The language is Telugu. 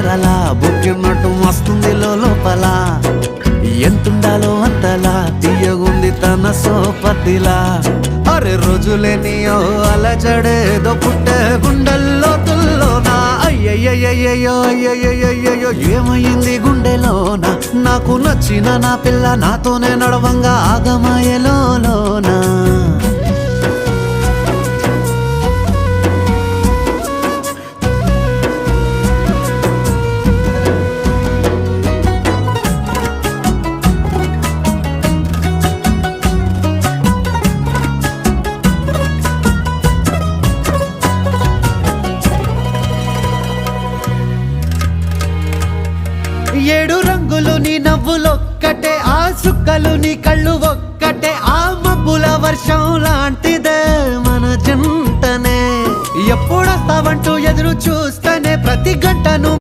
కల బుక్కినట్టు వస్తుంది లోపల ఎంతుండాలో అంతలా తీయగుంది తన సోపతిలా అరే రోజులేని అలజడేదో పుట్టే గుండెల్లో తుల్లోనా అయ్యయ్యయ్యో అయ్యయ్యయ్యో ఏమైంది గుండెలోనా నాకు నచ్చిన నా పిల్ల నాతోనే నడవంగా ఆగమాయలోనా ఏడు రంగులు నీ నవ్వులొక్కటే ఆ సుక్కలు నీ కళ్ళు ఒక్కటే ఆ మబ్బుల వర్షం లాంటిదే మన జంటనే ఎప్పుడొస్తావంటూ ఎదురు చూస్తేనే ప్రతి గంటను